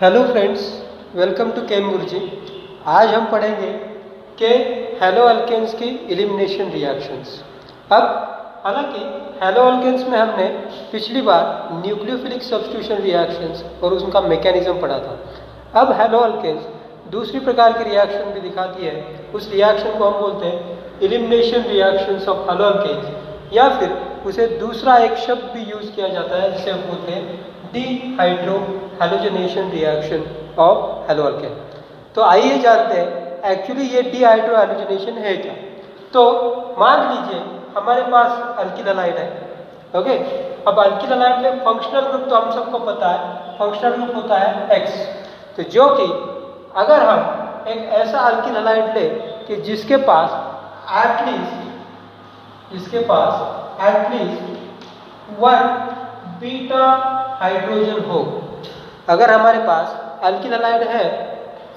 Hello friends, welcome to केम गुरुजी। आज हम पढ़ेंगे कि हेलो अल्केन्स की एलिमिनेशन रिएक्शंस। अब हालांकि हेलो अल्केन्स में हमने पिछली बार न्यूक्लियोफिलिक सब्स्टिट्यूशन रिएक्शंस और उनका मैकेनिज्म पढ़ा था। अब हेलो अल्केन्स दूसरी प्रकार की रिएक्शन भी दिखाती है। उस रिएक्शन को हम बोलते हैं elimination reactions of halo alkanes, या फिर उसे दूसरा एक शब्द भी यूज किया जाता है जिसे हम बोलते हैं dehydro halogenation reaction of hello alkane. तो आइए जानते हैं एक्चुअली ये डिहाइड्रो हैलोजनेशन है क्या। तो मान लीजिए हमारे पास अल्किल हैलाइड है, ओके। अब अल्किल हैलाइड में फंक्शनल ग्रुप तो हम सबको पता है, फंक्शनल ग्रुप होता है X। तो जो कि अगर हम एक ऐसा अल्किल हैलाइड ले कि जिसके पास एटलीस्ट वन बीटा हाइड्रोजन हो। अगर हमारे पास अल्किल हैलाइड है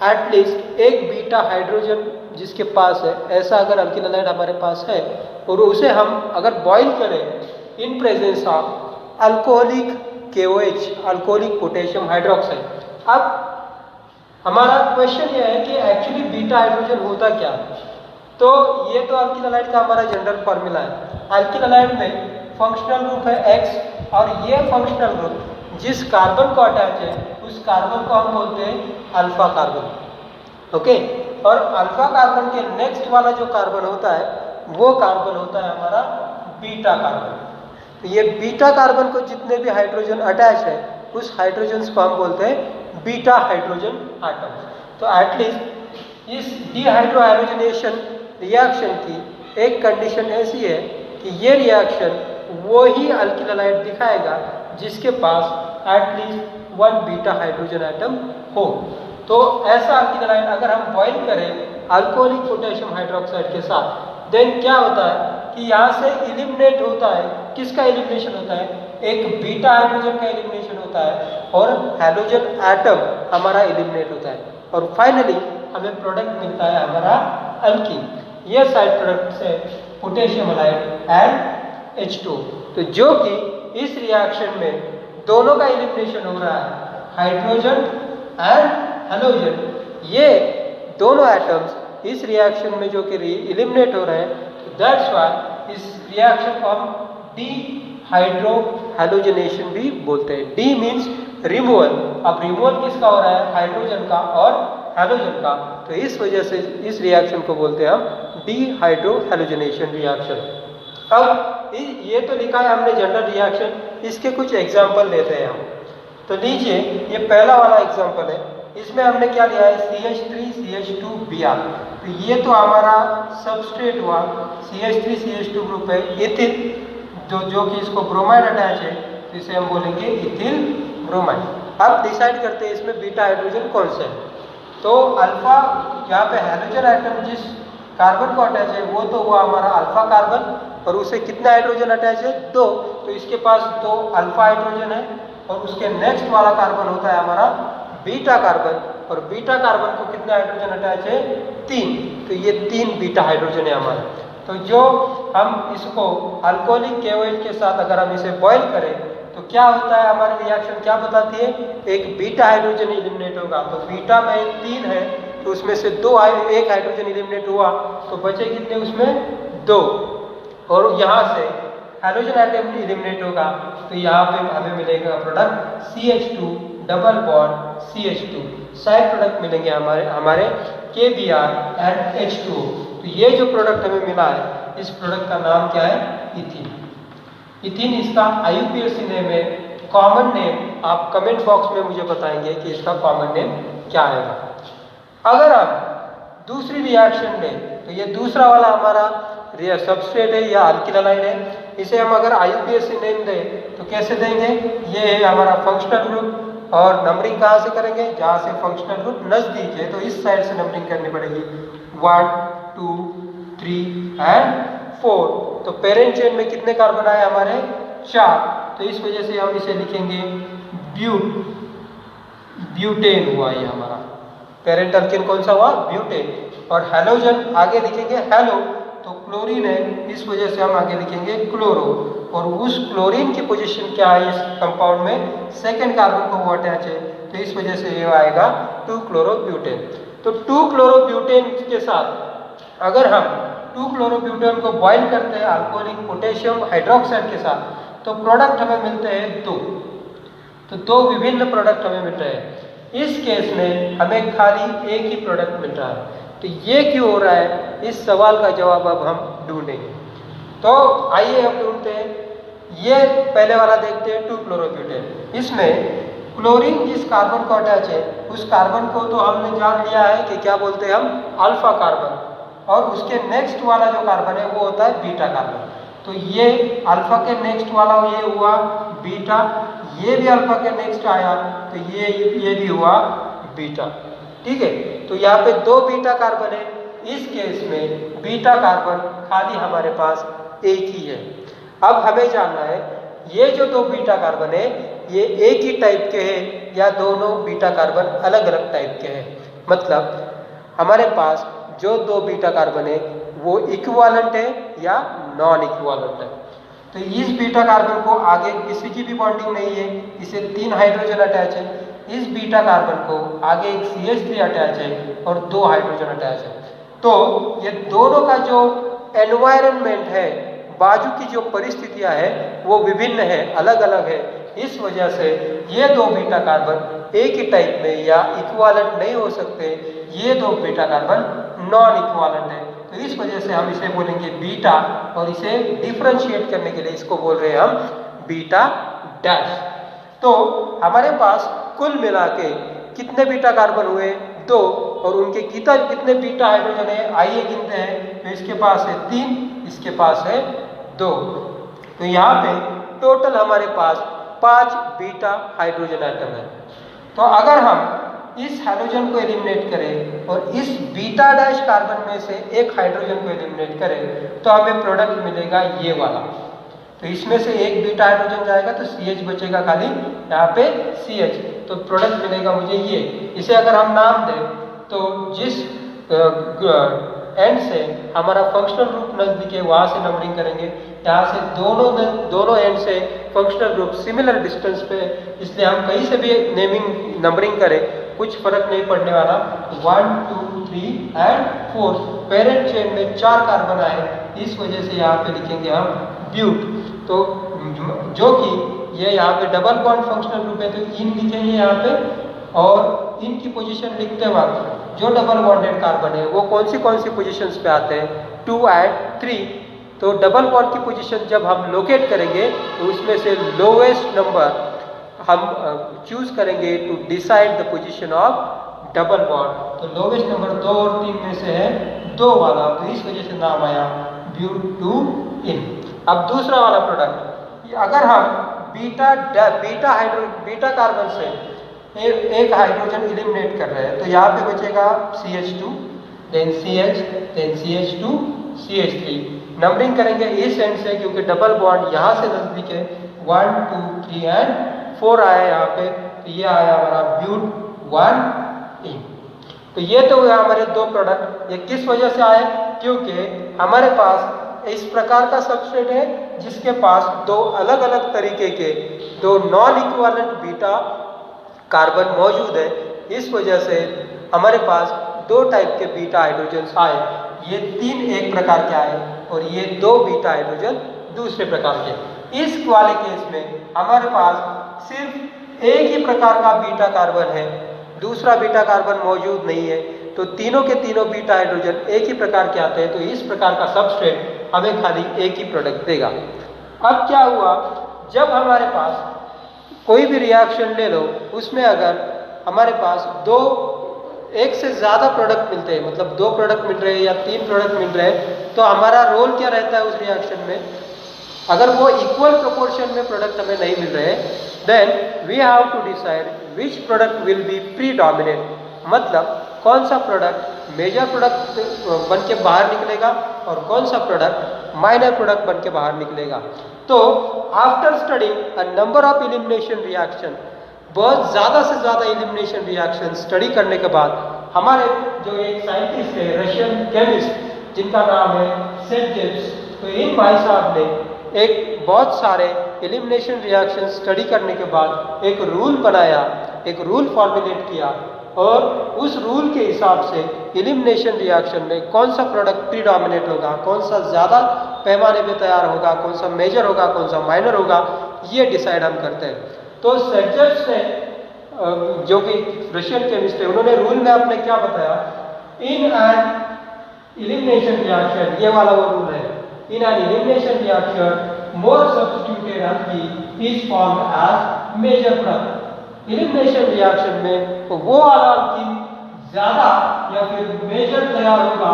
एटलीस्ट एक बीटा हाइड्रोजन जिसके पास है, ऐसा अगर अल्किल हैलाइड हमारे पास है और उसे हम अगर बॉईल करें in presence of alcoholic KOH, alcoholic potassium hydroxide. अब हमारा क्वेश्चन यह है कि एक्चुअली बीटा हाइड्रोजन होता क्या। तो ये तो अल्किल हैलाइड का हमारा जनरल फॉर्मूला है। अल्किल हैलाइड में फंक्शनल ग्रुप है X और ये फंक्शनल ग्रुप जिस कार्बन को अटैच है उस कार्बन को हम बोलते हैं अल्फा कार्बन, ओके। और अल्फा कार्बन के नेक्स्ट वाला जो कार्बन होता है वो कार्बन होता है हमारा बीटा कार्बन। तो ये बीटा कार्बन को जितने भी हाइड्रोजन अटैच है उस हाइड्रोजन को हम बोलते हैं बीटा हाइड्रोजन एटम। तो एटलीस्ट इस डिहाइड्रो हैलोजनेशन रिएक्शन की एक कंडीशन ऐसी है कि ये रिएक्शन वो ही अल्किल हैलाइड दिखाएगा जिसके पास at least one beta hydrogen atom हो। तो ऐसा अल्किल हैलाइड अगर हम बॉईल करें अल्कोहलिक पोटेशियम हाइड्रोक्साइड के साथ, देन क्या होता है कि यहाँ से एलिमिनेट होता है। किसका एलिमिनेशन होता है? एक बीटा हाइड्रोजन का एलिमिनेशन होता है और हैलोजन एटम हमारा एलिमिनेट होता है और फाइनली हमें प्रोडक्ट मिलता है हमारा अल्कीन। ये साइड प्रोडक्ट से पोटेशियम हैलाइड एंड H2। तो जो कि इस रिएक्शन में दोनों का एलिमिनेशन हो रहा है, हाइड्रोजन एंड हैलोजन। ये दोनों एटम्स इस रिएक्शन में जो कि एलिमिनेट हो रहे हैं, दैट्स व्हाई इस रिएक्शन को हम डिहाइड्रो हैलोजनेशन भी बोलते हैं। D means removal. अब रिमूवल किसका हो रहा है? हाइड्रोजन का और हैलोजन का। तो इस वजह से इस रिएक्शन को बोलते हैं हम डिहाइड्रो हैलोजनेशन रिएक्शन। अब ये तो लिखा है हमने जनरल रिएक्शन, इसके कुछ एग्जाम्पल लेते हैं हम। तो लीजिए ये पहला वाला एग्जाम्पल है, इसमें हमने क्या लिया है? CH3CH2Br। तो ये तो हमारा सबस्ट्रेट हुआ, CH3CH2 ग्रुप है इथिल, जो कि इसको ब्रोमाइड अटैच है, तो इसे हम बोलेंगे इथिल ब्रोमाइड। अब डिसाइड करते हैं इसमें बीटा हाइड्रोजन कौन सा है। तो अल्फा, यहाँ पे हैलोजन एटम जिस कार्बन को अटैच है वो तो हुआ हमारा अल्फा कार्बन और उसे कितना हाइड्रोजन अटैच है? 2। तो इसके पास 2 अल्फा हाइड्रोजन है और उसके नेक्स्ट वाला कार्बन होता है हमारा बीटा कार्बन और बीटा कार्बन को कितना हाइड्रोजन अटैच है? 3। तो ये 3 बीटा हाइड्रोजन है हमारा। तो जो हम इसको अल्कोहलिक KOH के साथ अगर हम इसे बॉईल करें तो क्या होता है? हमारी रिएक्शन क्या बताती है? एक बीटा हाइड्रोजन एलिमिनेट होगा। तो बीटा में 3 है तो उसमें से एक हाइड्रोजन एलिमिनेट हुआ तो बचे कितने उसमें? 2। और यहाँ से हाइड्रोजन एटम एलिमिनेट होगा तो यहाँ पे हमें मिलेगा product CH2 double bond CH2। Side product मिलेंगे हमारे KBr एंड H2O। तो ये जो प्रोडक्ट हमें मिला है इस प्रोडक्ट का नाम क्या है? इथीन। इथीन इसका IUPAC नेम है। कॉमन नेम आप कमेंट बॉक्स में मुझे बताएंगे कि इसका कॉमन नेम क्या आएगा। अगर आप दूसरी रिएक्शन लें तो ये दूसरा वाला हमारा सबस्ट्रेट है या अल्किल हैलाइड है। इसे हम अगर IUPAC नेम दें तो कैसे देंगे? ये है हमारा फंक्शनल ग्रुप और नंबरिंग कहाँ से करेंगे? जहाँ से फंक्शनल ग्रुप नजदीक है तो इस साइड से नंबरिंग करनी पड़ेगी, 1 2 3 एंड 4। तो पेरेंट चेन में कितने कार्बन आए हमारे? 4। तो इस वजह से हम इसे लिखेंगे ब्यूटेन हुआ ये हमारा। पेरेंट अल्केन कौन सा हुआ? ब्यूटेन। और हैलोजन आगे लिखेंगे हैलो, तो क्लोरीन है, इस वजह से हम आगे लिखेंगे क्लोरो। और उस क्लोरीन की पोजीशन क्या है इस कंपाउंड में, सेकेंड कार्बन को वो अटैच है, तो इस वजह से ये आएगा 2-क्लोरोब्यूटेन। तो 2-क्लोरोब्यूटेन के साथ अगर हम 2-क्लोरोब्यूटेन को बॉइल करते हैं अल्कोहलिक पोटेशियम हाइड्रोक्साइड के साथ, तो प्रोडक्ट हमें मिलते हैं दो। तो दो विभिन्न प्रोडक्ट हमें मिल रहे हैं। इस केस में हमें खाली एक ही प्रोडक्ट मिल रहा है। तो ये क्यों हो रहा है, इस सवाल का जवाब अब हम ढूंढेंगे। तो आइए अब ढूंढते हैं। ये पहले वाला देखते हैं 2-क्लोरोब्यूटेन। इसमें क्लोरीन जिस कार्बन को अटैच है उस कार्बन को तो हमने जान लिया है कि क्या बोलते हैं हम, अल्फा कार्बन, और उसके नेक्स्ट वाला जो कार्बन है वो होता है बीटा कार्बन। तो ये अल्फा के नेक्स्ट वाला ये हुआ बीटा, ये भी अल्फा के नेक्स्ट आया तो ये भी हुआ बीटा। ठीक है, तो यहाँ पे दो बीटा कार्बन है। इस केस में बीटा कार्बन खाली हमारे पास एक ही है। अब हमें जानना है ये जो दो बीटा कार्बन है ये एक ही टाइप के हैं या दोनों बीटा कार्बन अलग अलग टाइप के हैं। मतलब हमारे पास जो दो बीटा कार्बन है वो इक्विवेलेंट है या नॉन इक्विवेलेंट है। तो इस बीटा कार्बन को आगे किसी की भी बॉन्डिंग नहीं है, इसे 3 हाइड्रोजन अटैच है। इस बीटा कार्बन को आगे एक CH3 अटैच है और 2 हाइड्रोजन अटैच है। तो ये दोनों का जो एनवायरनमेंट है, बाजू की जो परिस्थितियां है वो विभिन्न है, अलग अलग है। इस वजह से ये दो बीटा कार्बन एक ही टाइप में या इक्विवेलेंट नहीं हो सकते। ये दो बीटा कार्बन नॉन इक्विवेलेंट है, तो इस वजह से हम इसे बोलेंगे बीटा, और इसे डिफरेंशिएट करने के लिए इसको बोल रहे हैं हम बीटा डैश। तो हमारे पास कुल मिला के कितने बीटा कार्बन हुए, 2, और उनके कितने बीटा हाइड्रोजन है आइए गिनते हैं। तो इसके पास है 3, इसके पास है 2, तो यहाँ पे टोटल हमारे पास 5 बीटा हाइड्रोजन आइटम है। तो अगर हम इस हाइड्रोजन को एलिमिनेट करें और इस बीटा डैश कार्बन में से एक हाइड्रोजन को एलिमिनेट करें तो हमें प्रोडक्ट मिलेगा ये वाला। तो इसमें से एक बीटा हाइड्रोजन जाएगा तो CH बचेगा खाली, यहाँ पे CH, तो प्रोडक्ट मिलेगा मुझे ये। इसे अगर हम नाम दें तो जिस एंड से हमारा फंक्शनल ग्रुप नजदीक है वहां से नंबरिंग करेंगे। यहाँ से दोनों एंड से फंक्शनल ग्रुप सिमिलर डिस्टेंस पे, इसलिए हम कहीं से भी नंबरिंग करें कुछ फर्क नहीं पड़ने वाला। 1 2 3 एंड 4 पेरेंट चेन में 4 कार्बन आए, इस वजह से यहाँ पे लिखेंगे हम ब्यूट। तो जो कि ये यहाँ पे डबल बॉन्ड फंक्शनल ग्रुप है तो इन लिखेंगे यहाँ पे, और इनकी पोजीशन लिखते वक्त जो डबल बॉन्डेड कार्बन है वो कौन सी पोजीशंस पे आते हैं, 2 एंड 3। तो डबल बॉन्ड की पोजीशन जब हम लोकेट करेंगे तो उसमें से लोवेस्ट नंबर हम चूज करेंगे to decide the position of double bond. तो लोवेस्ट नंबर 2 और 3 में से है 2 वाला, तो इस वजह से नाम आया ब्यूट-2-इन। अब दूसरा वाला प्रोडक्ट, अगर हम बीटा कार्बन से एक हाइड्रोजन एलिमिनेट कर रहे हैं तो यहाँ पे बचेगा CH2, then CH, then CH2, CH3। Numbering करेंगे इस एंड से क्योंकि डबल बॉन्ड यहाँ से नजदीक है। 1 2 3 एंड 4 आया यहाँ पे, तो ये आया हमारा ब्यूट-1-इन। तो ये तो हुआ हमारे दो प्रोडक्ट। ये किस वजह से आए, क्योंकि हमारे पास इस प्रकार का सबस्ट्रेट है जिसके पास दो अलग अलग तरीके के दो नॉन इक्विवेलेंट बीटा कार्बन मौजूद है। इस वजह से हमारे पास दो टाइप के बीटा हाइड्रोजन आए। ये 3 एक प्रकार के आए और ये 2 बीटा हाइड्रोजन दूसरे प्रकार के। इस वाले केस में हमारे पास सिर्फ एक ही प्रकार का बीटा कार्बन है, दूसरा बीटा कार्बन मौजूद नहीं है। तो तीनों के तीनों बीटा हाइड्रोजन एक ही प्रकार के आते हैं, तो इस प्रकार का सबस्ट्रेट हमें खाली एक ही प्रोडक्ट देगा। अब क्या हुआ, जब हमारे पास कोई भी रिएक्शन ले लो उसमें अगर हमारे पास एक से ज़्यादा प्रोडक्ट मिलते हैं, मतलब 2 प्रोडक्ट मिल रहे हैं या 3 प्रोडक्ट मिल रहे हैं, तो हमारा रोल क्या रहता है उस रिएक्शन में। अगर वो इक्वल प्रोपोर्शन में प्रोडक्ट हमें नहीं मिल रहे then we have to decide which product will be predominant. मतलब कौन सा प्रोडक्ट मेजर प्रोडक्ट बन के बाहर निकलेगा और कौन सा प्रोडक्ट माइनर प्रोडक्ट बन के बाहर निकलेगा। तो after studying a number of elimination reaction, बहुत ज़्यादा से ज़्यादा एलिमिनेशन रिएक्शन स्टडी करने के बाद हमारे जो एक साइंटिस्ट है रशियन केमिस्ट जिनका नाम है सेट जेम्स। तो इन भाई साहब ने एक बहुत सारे एलिमिनेशन रिएक्शन स्टडी करने के बाद एक रूल बनाया, एक रूल फॉर्मुलेट किया और उस रूल के हिसाब से एलिमिनेशन रिएक्शन में कौन सा प्रोडक्ट प्रीडोमिनेट होगा, कौन सा ज़्यादा पैमाने पे तैयार होगा, कौन सा मेजर होगा, कौन सा माइनर होगा, ये डिसाइड हम करते हैं। तो सेटजेम्स ने जो कि रशियन केमिस्ट है, उन्होंने रूल में आपने क्या बताया, इन एन एलिमिनेशन रिएक्शन, ये वाला वो रूल है, in an elimination reaction more substituted alkene is formed as major product. Elimination reaction में तो वो वाला एल्कीन ज्यादा या फिर मेजर तैयार होगा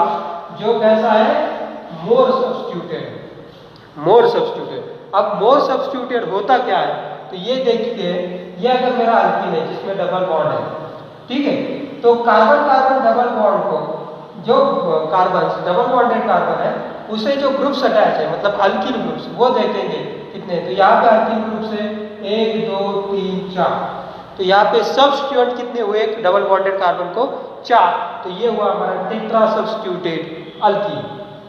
जो कैसा है, मोर सब्स्टिट्यूटेड। मोर सब्स्टिट्यूटेड, अब मोर सब्स्टिट्यूटेड होता क्या है, तो ये देखिए, ये अगर मेरा एल्कीन है जिसमें डबल बॉन्ड है, ठीक है, तो कार्बन कार्बन डबल बॉन्ड को, जो कार्बन डबल बॉन्डेड कार्बन है उसे जो ग्रुप्स अटैच है, मतलब अल्किल ग्रुप्स, वो देखेंगे कितने, तो यहाँ पे अल्किल ग्रुप्स है 1 2 3 4, तो यहाँ पे सब्स्टिट्यूएंट कितने हुए, एक डबल बॉन्डेड कार्बन को 4, तो ये हुआ हमारा टेट्रा सब्स्टिट्यूटेड अल्कीन।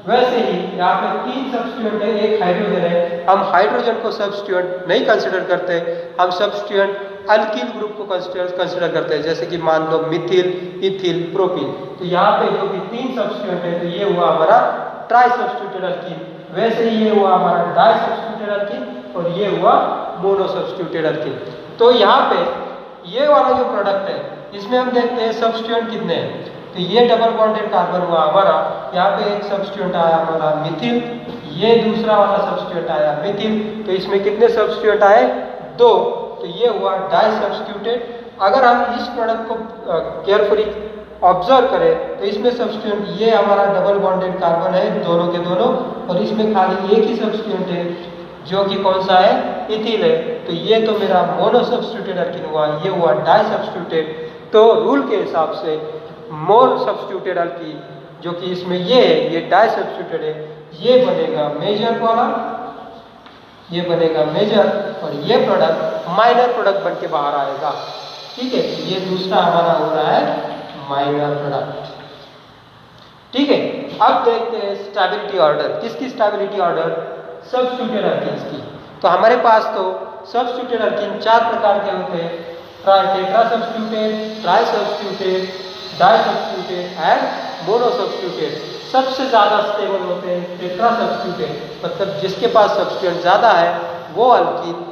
वैसे ही यहाँ पे 3 सब्स्टिट्यूएंट है, एक हाइड्रोजन है, हम हाइड्रोजन को सब्स्टिट्यूएंट नहीं कंसिडर करते, हम सब्स्टिट्यूएंट अल्किल ग्रुप को कंसिडर करते हैं, जैसे कि मान लो मिथिल, इथिल, प्रोपिल। तो यहाँ पे जो कि 3 सब्स्टिट्यूएंट है, तो ये हुआ हमारा ट्राई सब्स्टिट्यूटेड अल्कीन। वैसे ही ये हुआ हमारा डाई सब्स्टिट्यूटेड अल्कीन और ये हुआ मोनो सब्स्टिट्यूटेड अल्कीन। तो यहाँ पे ये वाला जो प्रोडक्ट है, इसमें हम देखते हैं सब्स्टिट्यूएंट कितने हैं, तो ये डबल बॉन्डेड कार्बन हुआ हमारा, यहाँ पे एक सब्स्टिट्यूएंट आया हमारा मिथिल, ये दूसरा वाला सब्स्टिट्यूएंट आया मिथिल, तो इसमें कितने सब्स्टिट्यूएंट आए, 2, तो ये हुआ डाई सब्स्टिट्यूटेड। अगर हम इस प्रोडक्ट को केयरफुली ऑब्जर्व करें तो इसमें सब्स्टिट्यूएंट ये हमारा डबल बॉन्डेड कार्बन है दोनों के दोनों, और इसमें खाली एक ही सब्स्टिट्यूएंट है जो कि कौन सा है, इथिल है, तो ये तो मेरा मोनो सब्स्टिट्यूटेड अल्कीन हुआ, ये हुआ डाई सब्स्टिट्यूटेड। तो रूल के हिसाब से मोर सब्स्टिट्यूटेड अल्कीन जो कि इसमें ये है, ये डाई सब्स्टिट्यूटेड है, ये बनेगा मेजर वाला, ये बनेगा मेजर, और ये प्रोडक्ट माइनर प्रोडक्ट बन के बाहर आएगा, ठीक है। ये दूसरा हमारा हो रहा है माइनर प्रोडक्ट, ठीक है। अब देखते हैं स्टेबिलिटी ऑर्डर, किसकी स्टेबिलिटी ऑर्डर, सब्स्टिट्यूटेड अल्कीन्स की। तो हमारे पास तो सब्स्टिट्यूटेड अल्कीन 4 प्रकार के होते हैं, tetra substituted, tri substituted, di substituted and mono substituted. सबसे ज़्यादा स्टेबल होते हैं टेट्रा सब्स्टिट्यूटेड, मतलब जिसके पास सब्स्टिट्यूएंट ज़्यादा है वो अल्कीन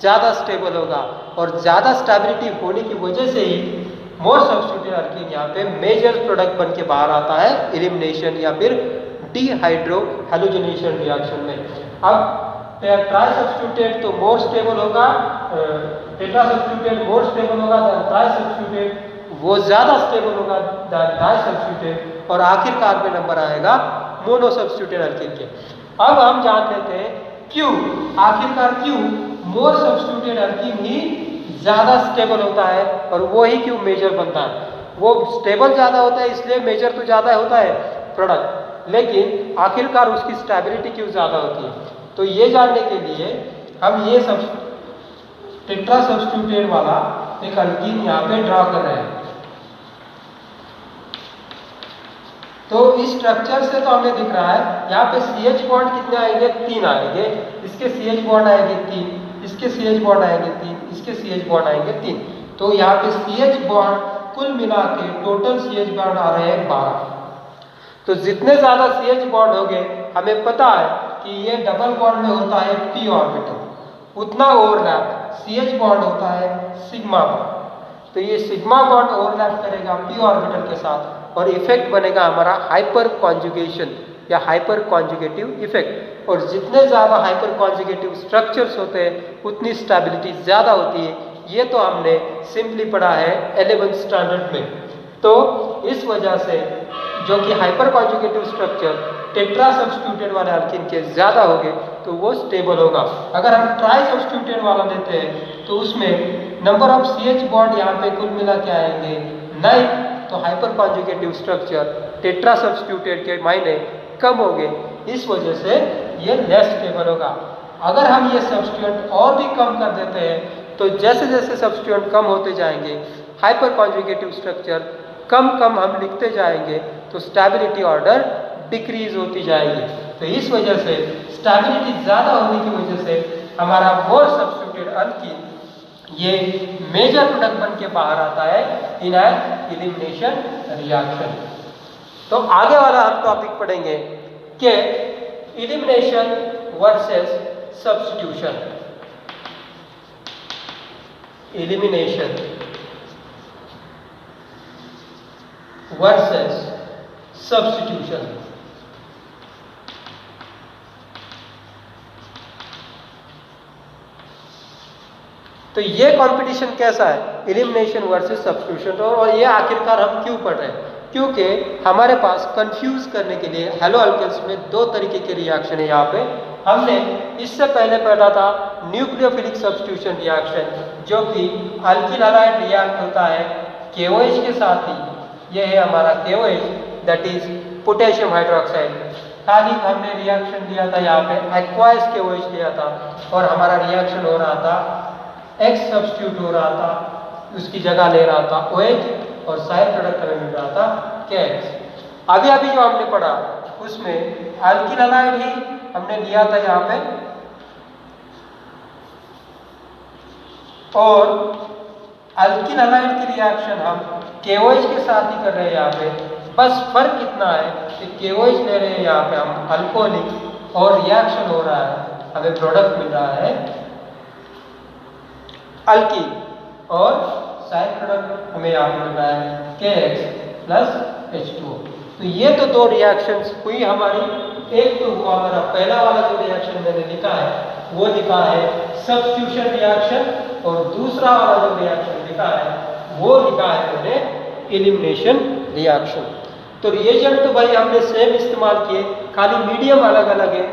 ज़्यादा स्टेबल होगा, और ज़्यादा स्टेबिलिटी होने की वजह से ही मोर सब्स्टिट्यूटेड अल्कीन यहाँ पे मेजर प्रोडक्ट बन के बाहर आता है एलिमिनेशन या फिर डीहाइड्रो हैलोजनेशन रिएक्शन में। अब ट्राई सब्स्टिट्यूटेड तो मोर स्टेबल होगा, टेट्रा सब्स्टिट्यूटेड मोर स्टेबल होगा, ट्राई सब्स्टिट्यूटेड वो ज़्यादा स्टेबल होगा डाई सब्स्टिट्यूटेड, और आखिरकार में नंबर आएगा मोनो सब्स्टिट्यूटेड अल्कीन के। अब हम जान लेते हैं क्यों, आखिरकार क्यों मोर सब्स्टिट्यूटेड अल्कीन ही ज़्यादा स्टेबल होता है और वो ही क्यों मेजर बनता है। वो स्टेबल ज़्यादा होता है इसलिए मेजर तो ज़्यादा होता है प्रोडक्ट, लेकिन आखिरकार उसकी स्टेबिलिटी क्यों ज़्यादा होती है। तो ये जानने के लिए हम ये सब टेट्रा सब्स्टिट्यूटेड वाला एक अल्कीन यहाँ पे ड्रा कर रहे हैं। तो इस स्ट्रक्चर से तो हमें दिख रहा है यहाँ पे CH बॉन्ड कितने आएंगे, 3 आएंगे, इसके CH बॉन्ड आएंगे 3, इसके CH बॉन्ड आएंगे 3, इसके CH बॉन्ड आएंगे 3। तो यहाँ पे CH बॉन्ड कुल मिला के टोटल CH बॉन्ड आ रहे हैं 12। तो जितने ज़्यादा CH बॉन्ड होंगे, हमें पता है कि ये डबल बॉन्ड में होता है p ऑर्बिटल, उतना ओवरलैप CH बॉन्ड होता है सिग्मा बॉन्ड। तो ये सिग्मा बॉन्ड ओवरलैप करेगा p ऑर्बिटल के साथ और इफेक्ट बनेगा हमारा हाइपर कॉन्जुगेशन या हाइपर कॉन्जुगेटिव इफेक्ट। और जितने ज़्यादा हाइपर कॉन्जुगेटिव स्ट्रक्चर्स होते हैं उतनी स्टेबिलिटी ज़्यादा होती है। ये तो हमने सिंपली पढ़ा है 11th स्टैंडर्ड में। तो इस वजह से जो कि hyper conjugative structure tetra substituted वाले अल्कीन के ज़्यादा होंगे तो वो स्टेबल होगा। अगर हम ट्राई सब्स्टिट्यूटेड वाला लेते हैं तो उसमें नंबर ऑफ CH बॉन्ड यहाँ पे कुल मिला के आएंगे 9, तो hyper conjugative structure tetra substituted के मायने कम होंगे, इस वजह से ये लेस स्टेबल होगा। अगर हम ये सब्स्टिट्यूएंट और भी कम कर देते हैं तो जैसे जैसे सब्स्टिट्यूएंट कम होते जाएंगे, हाइपर कॉन्जुगेटिव स्ट्रक्चर कम कम हम लिखते जाएंगे, तो स्टेबिलिटी ऑर्डर डिक्रीज होती जाएगी। तो इस वजह से स्टेबिलिटी ज़्यादा होने की वजह से हमारा मोर सब्स्टिट्यूटेड अल्कीन ये मेजर प्रोडक्ट बन के बाहर आता है इन एन एलिमिनेशन रिएक्शन। तो आगे वाला हम टॉपिक पढ़ेंगे कि elimination versus substitution. Elimination versus substitution. तो ये कंपटीशन कैसा है, एलिमिनेशन वर्सेस सब्स्टिट्यूशन। और ये आखिरकार हम क्यों पढ़ रहे हैं, क्योंकि हमारे पास कंफ्यूज करने के लिए हेलो अल्केन्स में दो तरीके के रिएक्शन है। यहाँ पे हमने इससे पहले पढ़ा था न्यूक्लियोफिलिक सब्स्टिट्यूशन रिएक्शन, जो कि अल्किल हैलाइड रिएक्ट होता है KOH के साथ ही। ये है हमारा KOH, that is potassium hydroxide. खाली हमने रिएक्शन लिया था यहाँ पे एक्वाइस KOH लिया था और हमारा रिएक्शन हो रहा था, X सब्स्टिट्यूट हो रहा था, उसकी जगह ले रहा था OH और साइड प्रोडक्ट हमें मिल रहा था KX। अभी अभी जो हमने पढ़ा उसमें अल्किल हैलाइड ही हमने लिया था यहाँ पे और अल्किल हैलाइड की रिएक्शन हम KOH के साथ ही कर रहे हैं यहाँ पे। बस फर्क इतना है कि KOH ले रहे हैं यहाँ पे हम अल्कोहलिक और रिएक्शन हो रहा है, हमें प्रोडक्ट मिल रहा है अल्कीन और साइड प्रोडक्ट हमें यहाँ पे मिल रहा है KX प्लस H2O। तो ये तो दो रिएक्शंस हुई हमारी। एक तो हुआ हमारा पहला वाला जो रिएक्शन मैंने लिखा है वो लिखा है सब्स्टिट्यूशन रिएक्शन, और दूसरा वाला जो रिएक्शन लिखा है वो लिखा है मैंने एलिमिनेशन रिएक्शन। तो रिएजेंट तो भाई हमने सेम इस्तेमाल किए, खाली मीडियम अलग अलग है।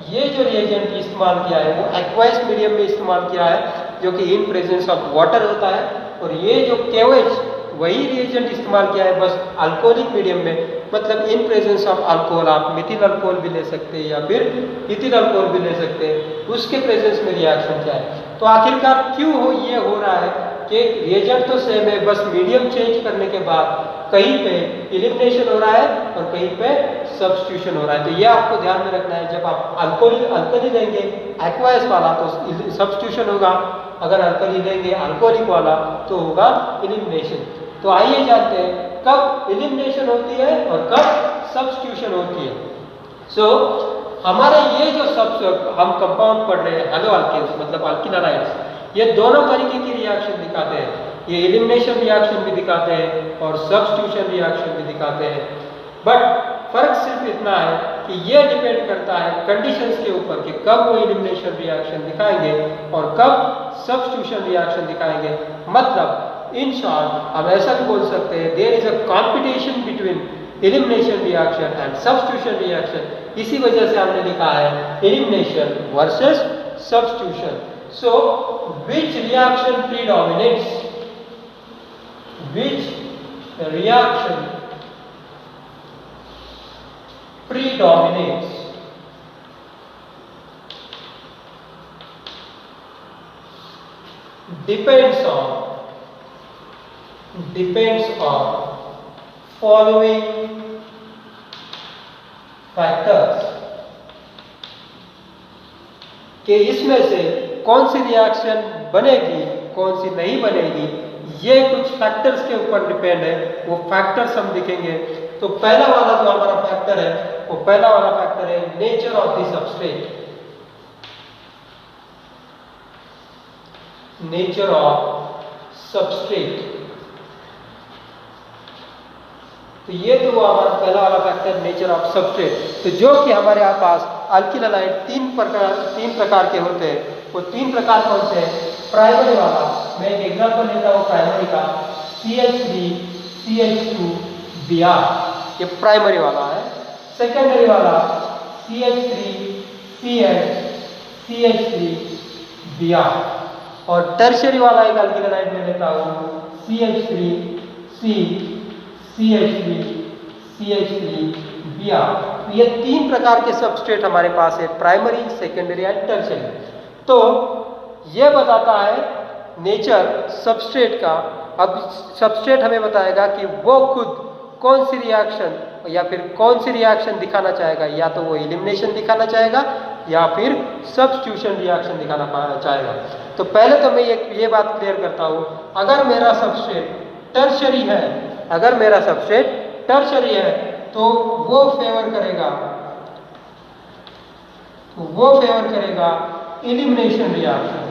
ये जो रिएजेंट इस्तेमाल किया है वो एक्वाइस मीडियम में इस्तेमाल किया है, जो कि इन प्रेजेंस ऑफ वाटर होता है, और ये जो KOH वही रिएजेंट इस्तेमाल किया है बस अल्कोहलिक मीडियम में, मतलब इन प्रेजेंस ऑफ अल्कोहल। आप मिथिल अल्कोहल भी ले सकते हैं या फिर इथिल अल्कोहल भी ले सकते हैं, उसके प्रेजेंस में रिएक्शन क्या है। तो आखिरकार क्यों ये हो रहा है कि रिएजेंट तो सेम है, बस मीडियम चेंज करने के बाद कहीं पे एलिमिनेशन हो रहा है और कहीं पे सब्स्टिट्यूशन हो रहा है। तो ये आपको ध्यान में रखना है, जब आप अल्कली लेंगे एक्वायस वाला तो सब्स्टिट्यूशन होगा, अगर अल्कली लेंगे अल्कोहलिक वाला तो होगा एलिमिनेशन। तो आइए जानते हैं कब एलिमिनेशन होती है और कब सब्स्टिट्यूशन होती है। सो हमारे ये जो हम कंपाउंड पढ़ रहे हैं हेलो अल्केन्स मतलब अल्किल हैलाइड्स, ये दोनों तरीके की रिएक्शन दिखाते हैं। ये एलिमिनेशन रिएक्शन भी दिखाते हैं और सब्स्टिट्यूशन रिएक्शन भी दिखाते हैं। बट फर्क सिर्फ इतना है कि ये डिपेंड करता है कंडीशंस के ऊपर कि कब वो एलिमिनेशन रिएक्शन दिखाएंगे और कब सब्स्टिट्यूशन रिएक्शन दिखाएंगे। मतलब इन शॉर्ट हम ऐसा भी बोल सकते हैं there is a competition between elimination reaction and substitution reaction. इसी वजह से हमने लिखा है elimination versus substitution. So which reaction predominates? Which reaction predominates? Depends on following factors कि इसमें से कौन सी रिएक्शन बनेगी कौन सी नहीं बनेगी, ये कुछ फैक्टर्स के ऊपर डिपेंड है। वो फैक्टर्स हम लिखेंगे। तो पहला वाला जो हमारा फैक्टर है वो पहला वाला फैक्टर है nature of the substrate. Nature of substrate, तो ये तो वो हमारा पहला वाला फैक्टर नेचर ऑफ सबस्ट्रेट। तो जो कि हमारे यहाँ पास अल्किल हैलाइड तीन प्रकार के होते हैं। वो तीन प्रकार कौन से हैं? प्राइमरी वाला, मैं एक एग्जांपल लेता हूँ प्राइमरी का, CH3CH2Br, ये प्राइमरी वाला है। सेकेंडरी वाला CH3CH3CH3Br, और टर्शियरी वाला एक अल्किल हैलाइड में लेता हूँ CH3CH3CH3Br। तो ये तीन प्रकार के सबस्ट्रेट हमारे पास है, प्राइमरी, सेकेंडरी एंड टर्शियरी। तो ये बताता है नेचर सबस्ट्रेट का। अब सबस्ट्रेट हमें बताएगा कि वो खुद कौन सी रिएक्शन या फिर कौन सी रिएक्शन दिखाना चाहेगा, या तो वो एलिमिनेशन दिखाना चाहेगा या फिर सब्स्टिट्यूशन रिएक्शन दिखाना चाहेगा। तो पहले तो मैं ये बात क्लियर करता हूँ, अगर मेरा सबस्ट्रेट टर्शरी है, अगर मेरा सबस्ट्रेट टर्शरी है तो वो फेवर करेगा एलिमिनेशन रिएक्शन।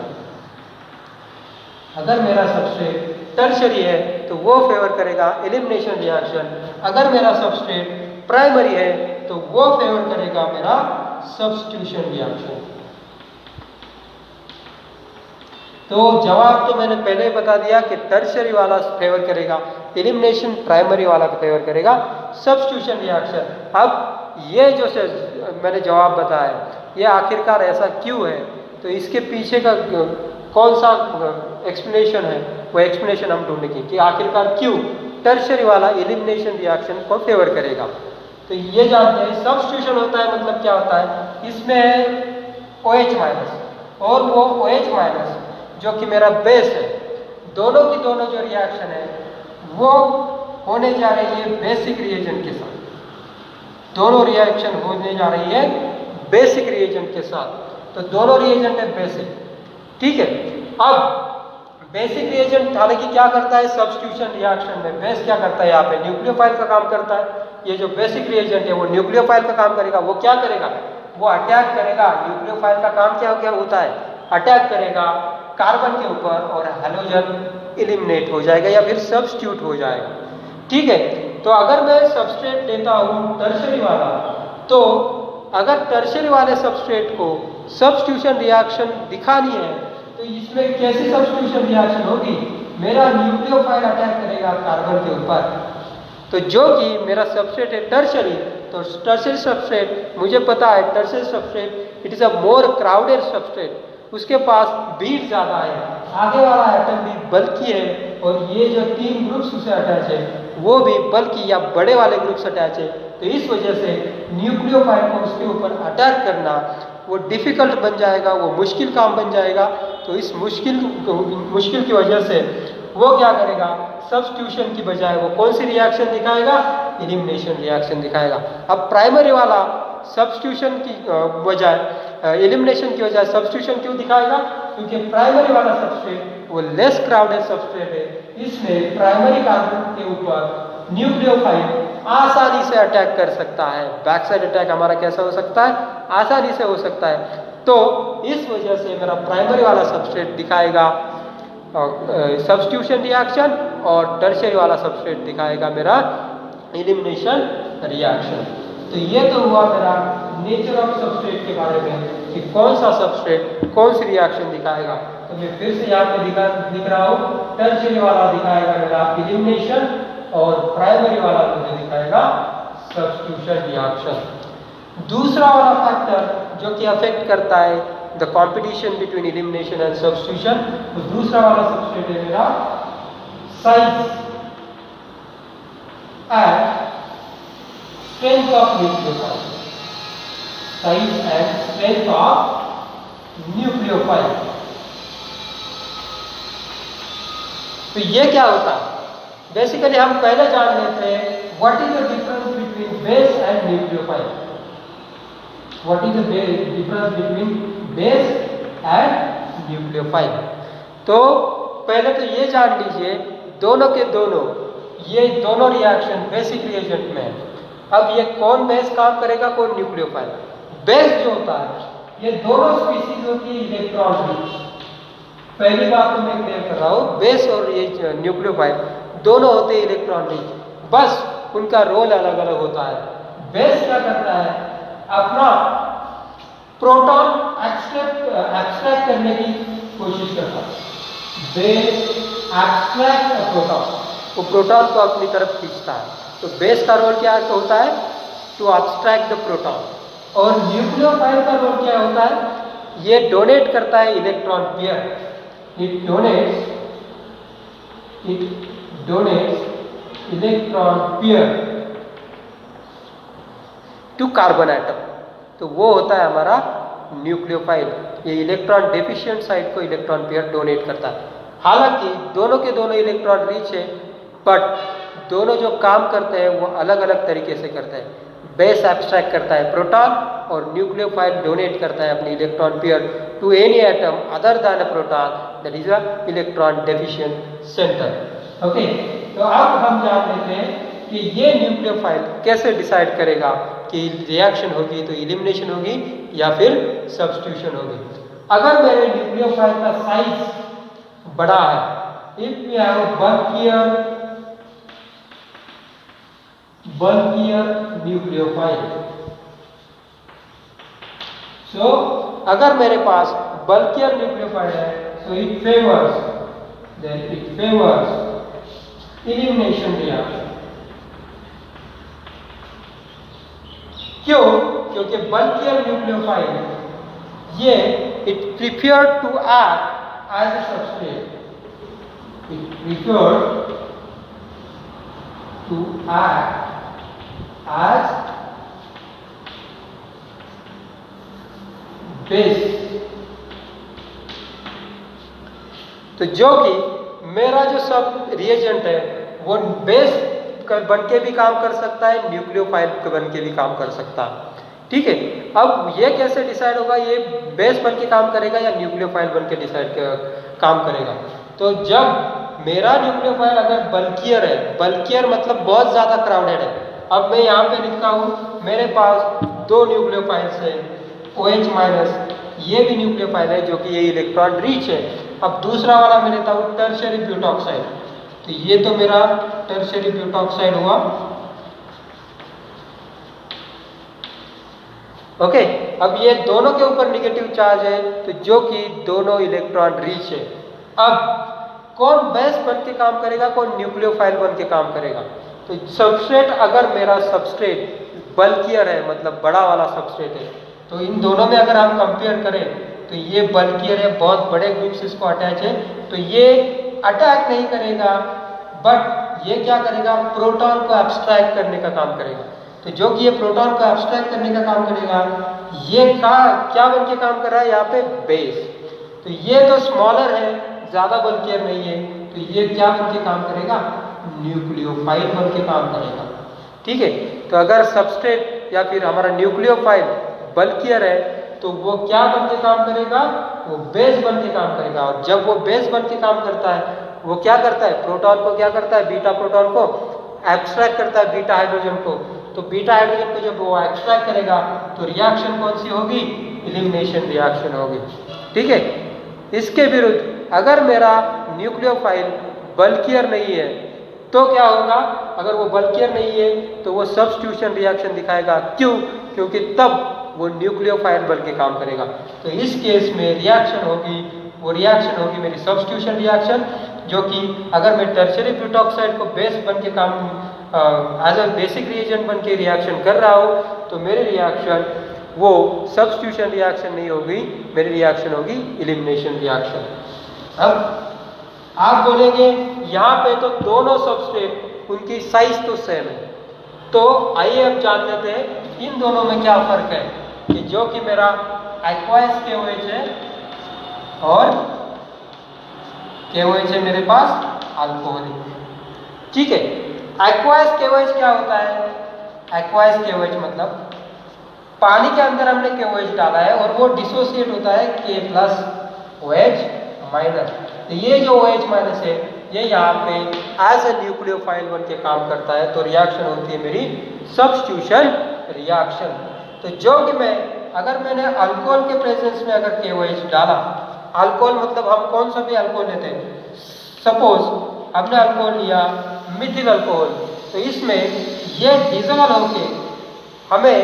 अगर मेरा सबस्ट्रेट टर्शरी है तो वो फेवर करेगा एलिमिनेशन रिएक्शन। अगर मेरा सबस्ट्रेट प्राइमरी है तो वो फेवर करेगा मेरा सब्स्टिट्यूशन रिएक्शन। तो जवाब तो मैंने पहले ही बता दिया कि टर्शरी वाला फेवर करेगा एलिमिनेशन, प्राइमरी वाला फेवर करेगा सब्स्टिट्यूशन रिएक्शन। अब ये जो मैंने जवाब बताया ये आखिरकार ऐसा क्यों है, तो इसके पीछे का कौन सा एक्सप्लेनेशन है, वो एक्सप्लेनेशन हम ढूंढेंगे कि आखिरकार क्यों टर्शरी वाला एलिमिनेशन रिएक्शन को फेवर करेगा। तो ये जानते हैं सब्स्टिट्यूशन होता है मतलब क्या होता है, इसमें है OH माइनस और वो OH माइनस जो कि मेरा बेस है, दोनों की दोनों जो रिएक्शन है वो होने जा रही है बेसिक रिएजेंट के साथ। दोनों रिएक्शन होने जा रही है बेसिक रिएजेंट के साथ। तो दोनों रिएजेंट है बेसिक, ठीक है। अब बेसिक रिएजेंट हालांकि क्या करता है सब्स्टिट्यूशन रिएक्शन में, बेस क्या करता है यहाँ पे न्यूक्लियोफाइल का काम करता है। ये जो बेसिक रिएजेंट है वो न्यूक्लियोफाइल का काम करेगा। वो क्या करेगा, वो अटैक करेगा। न्यूक्लियोफाइल का काम क्या होता है, अटैक करेगा कार्बन के ऊपर और हैलोजन एलिमिनेट हो जाएगा या फिर सब्स्टिट्यूट हो जाएगा, ठीक है। तो अगर मैं सबस्ट्रेट लेता हूँ टर्शरी वाला, तो अगर टर्शरी वाले सबस्ट्रेट को सब्स्टिट्यूशन रिएक्शन दिखानी है तो इसमें कैसी सब्स्टिट्यूशन रिएक्शन होगी, मेरा न्यूक्लियोफाइल अटैक करेगा कार्बन के ऊपर। तो जो कि मेरा सबस्ट्रेट है टर्शरी, तो टर्शरी सबस्ट्रेट मुझे पता है tertiary substrate it is a more crowded substrate, उसके पास बीट ज़्यादा है, आगे वाला एटम भी बल्कि है और ये जो 3 ग्रुप्स उसे अटैच है वो भी बल्कि या बड़े वाले ग्रुप्स अटैच है। तो इस वजह से न्यूक्लियोफाइल को उसके ऊपर अटैक करना वो डिफ़िकल्ट बन जाएगा, वो मुश्किल काम बन जाएगा। तो इस मुश्किल की वजह से वो क्या करेगा, सब्स्टिट्यूशन की बजाय वो कौन सी रिएक्शन दिखाएगा, एलिमिनेशन रिएक्शन दिखाएगा। अब प्राइमरी वाला सब्स्टिट्यूशन की बजाय एलिमिनेशन की बजाय सब्स्टिट्यूशन क्यों दिखाएगा, क्योंकि प्राइमरी वाला सबस्ट्रेट वो लेस क्राउडेड सबस्ट्रेट है, इसमें प्राइमरी कार्बन के ऊपर न्यूक्लियोफाइल आसानी से अटैक कर सकता है। बैक साइड अटैक हमारा कैसा हो सकता है, आसानी से हो सकता है। तो इस वजह से मेरा प्राइमरी वाला सबस्ट्रेट दिखाएगा सब्स्टिट्यूशन रिएक्शन और टर्शियरी वाला सबस्ट्रेट दिखाएगा मेरा एलिमिनेशन रिएक्शन। तो ये तो हुआ मेरा नेचर ऑफ सबस्ट्रेट के बारे में कि कौन सा सबस्ट्रेट कौन सी रिएक्शन दिखाएगा। तो मैं फिर से यहाँ पे लिख रहा हूँ, टर्शियरी वाला दिखाएगा मेरा एलिमिनेशन और प्राइमरी वाला मुझे दिखाएगा सब्स्टिट्यूशन रिएक्शन। दूसरा वाला फैक्टर जो कि अफेक्ट करता है the competition between elimination and substitution, तो दूसरा वाला सबस्ट्रेट है मेरा size and strength of nucleophile, size and strength of nucleophile. तो ये क्या होता है, बेसिकली हम पहले जान लेते हैं what is the difference between base and nucleophile. What is the difference between base and nucleophile. तो पहले तो ये जान लीजिए दोनों के दोनों ये दोनों रिएक्शन बेसिक रिएजेंट में है। अब ये कौन बेस काम करेगा, कौन न्यूक्लियोफाइल। बेस जो होता है ये दोनों स्पीशीज होती है इलेक्ट्रॉन रिच। पहली बात तो मैं क्लियर कर रहा हूँ, बेस और ये न्यूक्लियोफाइल दोनों होते हैं इलेक्ट्रॉन रिच, बस उनका रोल अलग अलग होता है। बेस क्या करता है, अपना प्रोटॉन एक्सट्रैक्ट करने की कोशिश करता है। बेस एक्सट्रैक्ट प्रोटॉन, वो प्रोटॉन को अपनी तरफ खींचता है। तो बेस का रोल क्या होता है, टू एब्स्ट्रैक्ट द प्रोटॉन। और न्यूक्लियोफाइल का रोल क्या होता है, ये डोनेट करता है electron pair. It donates electron pair to carbon atom. तो वो होता है हमारा न्यूक्लियोफाइल, ये इलेक्ट्रॉन डेफिशिएंट साइड को इलेक्ट्रॉन पेयर डोनेट करता है। हालांकि दोनों के दोनों इलेक्ट्रॉन रिच है, बट दोनों जो काम करते हैं वो अलग अलग तरीके से करते हैं। बेस एब्स्ट्रैक्ट करता है प्रोटॉन और न्यूक्लियोफाइल डोनेट करता है अपनी electron pair to any atom other than a proton, that is a electron deficient center. Okay, तो अब हम जान लेते हैं कि ये न्यूक्लियोफाइल कैसे डिसाइड करेगा कि रिएक्शन होगी तो एलिमिनेशन होगी या फिर सब्स्टिट्यूशन होगी। अगर मेरे न्यूक्लियोफाइल का साइज बड़ा है, if we have bulkier nucleophile, so अगर मेरे पास bulkier न्यूक्लियोफाइल है so it favors elimination reaction। क्यों? क्योंकि bulkier न्यूक्लियोफाइल ये it preferred to act as a substrate, it preferred to act as base. तो जो कि मेरा जो सब रिएजेंट है वो बेस बन के भी काम कर सकता है, न्यूक्लियोफाइल बन के भी काम कर सकता है। ठीक है, अब ये कैसे डिसाइड होगा ये बेस बन के काम करेगा या न्यूक्लियोफाइल बन के काम करेगा? तो जब मेरा न्यूक्लियोफाइल अगर बल्कियर है, बल्कियर मतलब बहुत ज्यादा क्राउडेड है। अब मैं यहाँ पे लिखता हूँ मेरे पास दो न्यूक्लियोफाइल्स है OH माइनस, ये भी न्यूक्लियोफाइल है जो कि ये इलेक्ट्रॉन रिच है। अब दूसरा वाला मैं लेता हूँ टर्शियरी ब्यूटॉक्साइड, तो ये तो मेरा टर्शियरी ब्यूटॉक्साइड हुआ। ओके, अब ये दोनों के ऊपर निगेटिव चार्ज है तो जो कि दोनों इलेक्ट्रॉन रिच है। अब कौन बेस बन के काम करेगा, कौन न्यूक्लियोफाइल बन के काम करेगा? तो सबस्ट्रेट, अगर मेरा सबस्ट्रेट बल्कियर है मतलब बड़ा वाला सबस्ट्रेट है, तो इन दोनों में अगर हम कंपेयर करें तो ये बल्कियर है, बहुत बड़े ग्रुप से इसको अटैच है, तो ये अटैक नहीं करेगा बट ये क्या करेगा, प्रोटॉन को एब्स्ट्रैक्ट करने का काम करेगा। तो जो कि ये प्रोटॉन को एब्स्ट्रैक्ट करने का काम करेगा, ये क्या बन के काम कर रहा है यहाँ पे, बेस। तो ये तो स्मॉलर है, ज्यादा बल्कियर नहीं है, तो ये क्या बन के काम करेगा, न्यूक्लियोफाइल बन के काम करेगा। ठीक है, तो अगर सबस्ट्रेट या फिर हमारा न्यूक्लियोफाइल बल्कियर है तो वो क्या बन के काम करेगा, वो बेस बन के काम करेगा। और जब वो बेस बन के काम करता है, वो क्या करता है, प्रोटॉन को क्या करता है, बीटा प्रोटॉन को एब्स्ट्रैक्ट करता है, बीटा हाइड्रोजन को। तो बीटा हाइड्रोजन को जब वो एक्सट्रैक्ट करेगा तो रिएक्शन कौन सी होगी, एलिमिनेशन रिएक्शन होगी। ठीक है, इसके विरुद्ध अगर मेरा न्यूक्लियोफाइल बल्कियर नहीं है तो क्या होगा, अगर वो बल्कियर नहीं है तो वो सब्स्टिट्यूशन रिएक्शन दिखाएगा। क्यों? क्योंकि तब वो न्यूक्लियोफाइल बन के काम करेगा। तो इस केस में रिएक्शन होगी, वो रिएक्शन होगी मेरी सब्स्टिट्यूशन रिएक्शन, जो कि अगर मैं टर्शियरी ब्यूटॉक्साइड को बेस बन के काम एज अ बेसिक रिएजेंट बन के रिएक्शन कर रहा हूँ तो मेरी रिएक्शन वो सब्स्टिट्यूशन रिएक्शन नहीं होगी, मेरी रिएक्शन होगी एलिमिनेशन रिएक्शन। अब आप बोलेंगे यहाँ पे तो दोनों सबस्ट्रेट उनकी साइज तो सेम है, तो आइए अब जान लेते हैं इन दोनों में क्या फर्क है। कि जो कि मेरा एक्वायस KOH है और KOH है मेरे पास अल्कोहलिक। ठीक है, एक्वायस KOH क्या होता है, एक्वायस KOH मतलब पानी के अंदर हमने KOH डाला है और वो डिसोसिएट होता है K+OH माइनस। तो ये जो OH माइनस है ये यहाँ पे एज अ न्यूक्लियोफाइल बन के काम करता है, तो रिएक्शन होती है मेरी सब्स्टिट्यूशन रिएक्शन। तो जो कि अगर मैंने अल्कोहल के प्रेजेंस में अगर KOH डाला, अल्कोहल मतलब हम कौन सा भी अल्कोहल लेते हैं, सपोज हमने अल्कोहल लिया मिथिल अल्कोहल, तो इसमें ये डिसॉल्व होके हमें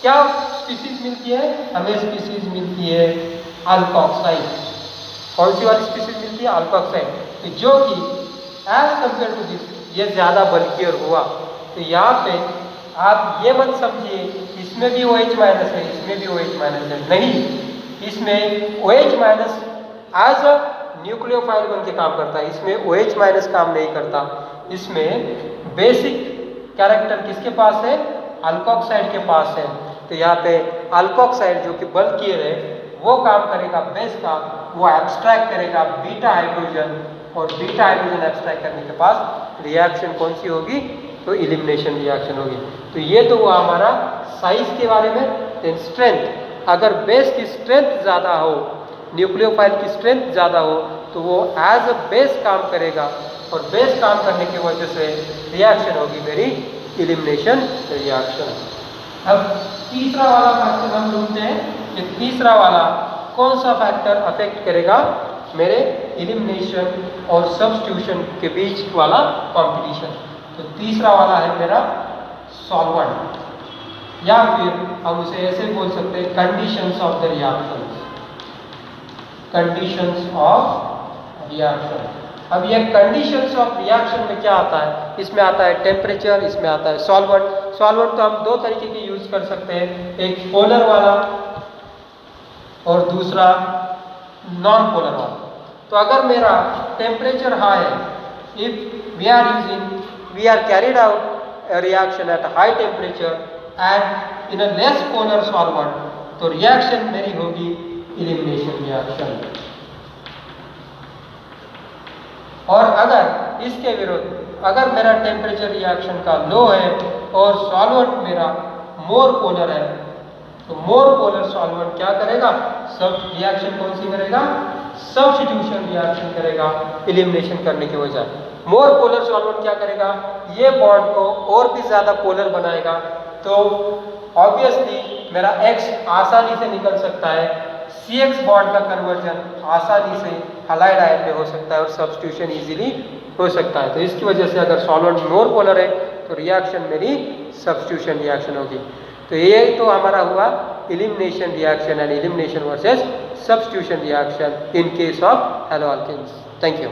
क्या स्पीसीज मिलती है, हमें स्पीसीज मिलती है अल्कोक्साइड। कौन सी वाली स्पीसीज मिलती है, अल्कोक्साइड। तो जो कि एज कंपेयर टू दिस ये ज्यादा बल्कियर हुआ। तो यहाँ पे आप ये मत समझिए इसमें भी OH माइनस है, इसमें भी OH माइनस है, नहीं, इसमें OH minus as a nucleophile बन के काम करता है, इसमें OH माइनस काम नहीं करता। इसमें बेसिक कैरेक्टर किसके पास है, अल्कोक्साइड के पास है। तो यहाँ पे अल्कोक्साइड जो कि बल्कियर है वो काम करेगा बेस का, वो एब्स्ट्रैक्ट करेगा बीटा हाइड्रोजन, और बीटा हाइड्रोजन एब्स्ट्रैक्ट करने के पास रिएक्शन कौन सी होगी, तो एलिमिनेशन रिएक्शन होगी। तो ये तो हुआ हमारा साइज के बारे में। देन स्ट्रेंथ, अगर बेस की स्ट्रेंथ ज़्यादा हो, न्यूक्लियोफाइल की स्ट्रेंथ ज़्यादा हो, तो वो एज अ बेस काम करेगा, और बेस काम करने की वजह से रिएक्शन होगी मेरी एलिमिनेशन रिएक्शन। अब तीसरा वाला फैक्टर हम ढूंढते हैं कि तीसरा वाला कौन सा फैक्टर अफेक्ट करेगा मेरे एलिमिनेशन और सब्स्टिट्यूशन के बीच वाला कंपटीशन। तो तीसरा वाला है मेरा सॉल्वेंट, या फिर हम उसे ऐसे बोल सकते हैं conditions of the reaction, conditions of reaction. अब ये कंडीशंस ऑफ रिएक्शन में क्या आता है, इसमें आता है टेम्परेचर, इसमें आता है सॉल्वेंट। सॉल्वेंट तो हम दो तरीके के यूज कर सकते हैं, एक पोलर वाला और दूसरा नॉन पोलर वाला। तो अगर मेरा टेम्परेचर हाई है, if we are carried out a reaction at high temperature and in a less polar solvent, तो रिएक्शन मेरी होगी एलिमिनेशन रिएक्शन। और अगर इसके विरुद्ध, अगर मेरा टेम्परेचर रिएक्शन का लो है और सॉल्वेंट मेरा मोर पोलर है, तो मोर पोलर सॉल्वेंट क्या करेगा, सब रिएक्शन कौन सी करेगा, सब्स्टिट्यूशन रिएक्शन करेगा एलिमिनेशन करने की वजह। मोर पोलर सॉल्वेंट क्या करेगा, ये बॉन्ड को और भी ज्यादा पोलर बनाएगा, तो ऑब्वियसली मेरा X आसानी से निकल सकता है, CX बॉन्ड का कन्वर्जन आसानी से हैलाइड आयन में हो सकता है और सब्स्टिट्यूशन इजीली हो सकता है। तो इसकी वजह से अगर सॉल्वेंट मोर पोलर है तो रिएक्शन मेरी सब्स्टिट्यूशन रिएक्शन होगी। तो ये तो हमारा हुआ elimination reaction and elimination versus substitution reaction in case of halo alkanes. Thank you.